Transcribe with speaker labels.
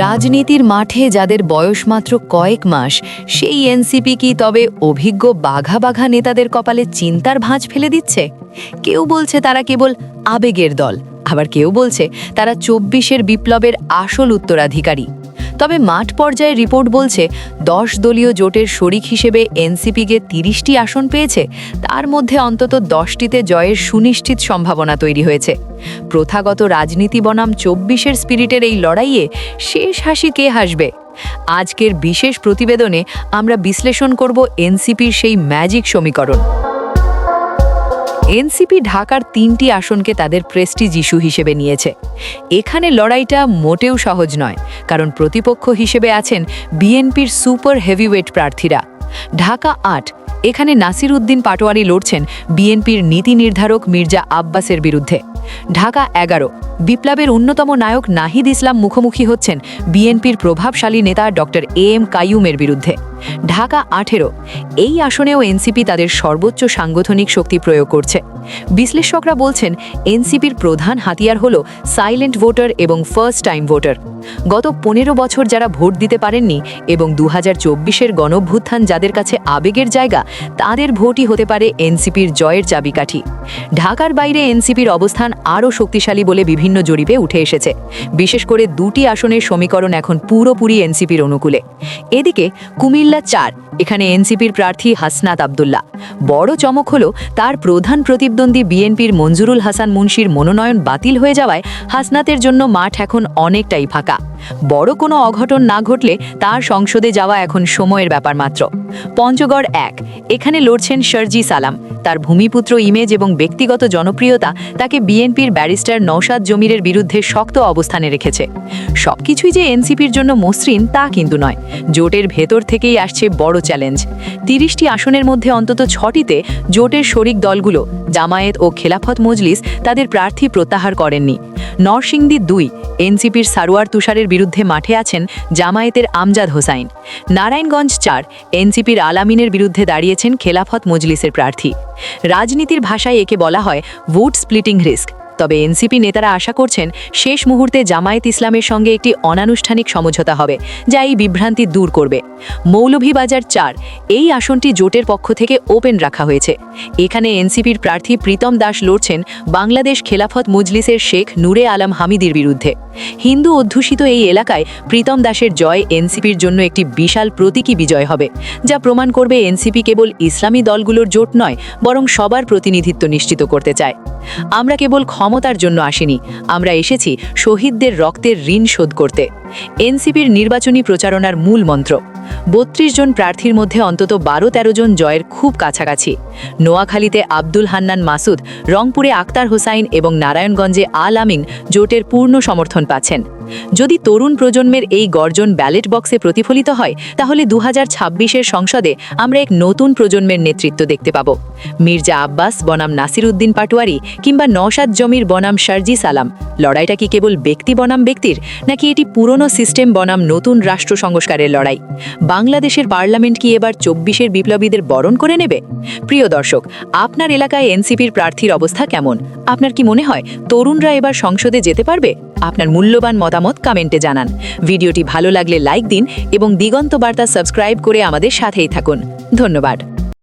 Speaker 1: রাজনীতির মাঠে যাদের বয়স মাত্র কয়েক মাস, সেই এনসিপি কি তবে অভিজ্ঞ বাঘা বাঘা নেতাদের কপালে চিন্তার ভাঁজ ফেলে দিচ্ছে? কেউ বলছে তারা কেবল আবেগের দল, আবার কেউ বলছে তারা ২৪-এর বিপ্লবের আসল উত্তরাধিকারী। তবে মাঠ পর্যায়ে রিপোর্ট বলছে ১০ দলীয় জোটের শরিক হিসেবে এনসিপিকে ৩০টি আসন পেয়েছে, তার মধ্যে অন্তত ১০টিতে জয়ের সুনিশ্চিত সম্ভাবনা তৈরি হয়েছে। প্রথাগত রাজনীতি বনাম ২৪-এর স্পিরিটের এই লড়াইয়ে শেষ হাসি কে হাসবে? আজকের বিশেষ প্রতিবেদনে আমরা বিশ্লেষণ করব এনসিপির সেই ম্যাজিক সমীকরণ। এনসিপি ঢাকার ৩টি আসনকে তাদের প্রেস্টিজ ইস্যু হিসেবে নিয়েছে। এখানে লড়াইটা মোটেও সহজ নয়, কারণ প্রতিপক্ষ হিসেবে আছেন বিএনপির সুপার হেভিওয়েট প্রার্থীরা। ঢাকা ৮, এখানে নাসির উদ্দিন পাটোয়ারি লড়ছেন বিএনপির নীতি নির্ধারক মির্জা আব্বাসের বিরুদ্ধে। ঢাকা ১১, বিপ্লবের অন্যতম নায়ক নাহিদ ইসলাম মুখোমুখি হচ্ছেন বিএনপির প্রভাবশালী নেতা ডক্টর এম কাইয়ুমের বিরুদ্ধে। ঢাকা ১৮, এই আসনেও এনসিপি তাদের সর্বোচ্চ সাংগঠনিক শক্তি প্রয়োগ করছে। বিশ্লেষকরা বলছেন এনসিপির প্রধান হাতিয়ার হল সাইলেন্ট ভোটার এবং ফার্স্ট টাইম ভোটার। গত ১৫ বছর যারা ভোট দিতে পারেননি এবং ২০২৪-এর গণঅভ্যুত্থান যাদের কাছে আবেগের জায়গা, তাদের ভোটই হতে পারে এনসিপির জয়ের চাবিকাঠি। ঢাকার বাইরে এনসিপির অবস্থান আরও শক্তিশালী বলে বিভিন্ন জরিপে উঠে এসেছে। বিশেষ করে ২টি আসনের সমীকরণ এখন পুরোপুরি এনসিপির অনুকূলে। এদিকে কুমিল্লা ৪, এখানে এনসিপির প্রার্থী হাসনাত আবদুল্লাহ। বড় চমক হলো তার প্রধান প্রতিদ্বন্দ্বী বিএনপির মঞ্জুরুল হাসান মুন্সির মনোনয়ন বাতিল হয়ে যাওয়ায় হাসনাতের জন্য মাঠ এখন অনেকটাই ফাঁকা। বড় কোনো অঘটন না ঘটলে তার সংসদে যাওয়া এখন সময়ের ব্যাপার মাত্র। পঞ্চগড় ১, এখানে লড়ছেন শারজি সালাম। তার ভূমিপুত্র ইমেজ এবং ব্যক্তিগত জনপ্রিয়তা তাকে বিএনপির ব্যারিস্টার নওশাদ জমিরের বিরুদ্ধে শক্ত অবস্থানে রেখেছে। সবকিছুই যে এনসিপির জন্য মসৃণ তা কিন্তু নয়, জোটের ভেতর থেকেই আসছে বড় চ্যালেঞ্জ। ৩০টি আসনের মধ্যে অন্তত ৬টিতে জোটের শরিক দলগুলো জামায়াত ও খেলাফত মজলিস তাদের প্রার্থী প্রত্যাহার করেননি। নরসিংদী ২, এনসিপির সারোয়ার তুষারের বিরুদ্ধে মাঠে আছেন জামায়াতের আমজাদ হোসাইন। নারায়ণগঞ্জ ৪, এনসিপির আলামিনের বিরুদ্ধে দাঁড়িয়েছেন খেলাফত মজলিসের প্রার্থী। রাজনীতির ভাষায় একে বলা হয় ভোট স্প্লিটিং রিস্ক। তবে এনসিপি নেতারা আশা করছেন শেষ মুহূর্তে জামায়াত ইসলামের সঙ্গে একটি অনানুষ্ঠানিক সমঝোতা হবে, যা এই বিভ্রান্তি দূর করবে। মৌলভীবাজার ৪, এই আসনটি জোটের পক্ষ থেকে ওপেন রাখা হয়েছে। এখানে এনসিপির প্রার্থী প্রীতম দাস লড়ছেন বাংলাদেশ খেলাফত মজলিসের শেখ নূরে আলম হামিদির বিরুদ্ধে। হিন্দু অধ্যুষিত এই এলাকায় প্রীতম দাসের জয় এনসিপির জন্য একটি বিশাল প্রতীকী বিজয় হবে, যা প্রমাণ করবে এনসিপি কেবল ইসলামী দলগুলোর জোট নয়, বরং সবার প্রতিনিধিত্ব নিশ্চিত করতে চায়। আমরা কেবল ক্ষমতার জন্য আসিনি, আমরা এসেছি শহীদদের রক্তের ঋণ শোধ করতে। এনসিপির নির্বাচনী প্রচারণার মূল মন্ত্র। ৩২ জন প্রার্থীর মধ্যে অন্তত ১২-১৩ জন জয়ের খুব কাছাকাছি। নোয়াখালীতে আব্দুল হান্নান মাসুদ, রংপুরে আক্তার হোসাইন এবং নারায়ণগঞ্জে আল আমিন জোটের পূর্ণ সমর্থন পাচ্ছেন। যদি তরুণ প্রজন্মের এই গর্জন ব্যালট বক্সে প্রতিফলিত হয়, তাহলে ২০২৬-এর সংসদে আমরা এক নতুন প্রজন্মের নেতৃত্ব দেখতে পাব। মির্জা আব্বাস বনাম নাসির উদ্দিন পাটোয়ারি কিংবা নওশাদ জমির বনাম শারজি সালাম, লড়াইটা কি কেবল ব্যক্তি বনাম ব্যক্তির, নাকি এটি পুরনো সিস্টেম বনাম নতুন রাষ্ট্র সংস্কারের লড়াই? বাংলাদেশের পার্লামেন্ট কি এবার ২৪-এর বিপ্লবীদের বরণ করে নেবে? প্রিয় দর্শক, আপনার এলাকায় এনসিপির প্রার্থীর অবস্থা কেমন? আপনার কি মনে হয় তরুণরা এবার সংসদে যেতে পারবে? আপনার মূল্যবান মতামত কমেন্টে জানান। ভিডিওটি ভালো লাগলে লাইক দিন এবং দিগন্ত বার্তা সাবস্ক্রাইব করে আমাদের সাথেই থাকুন। ধন্যবাদ।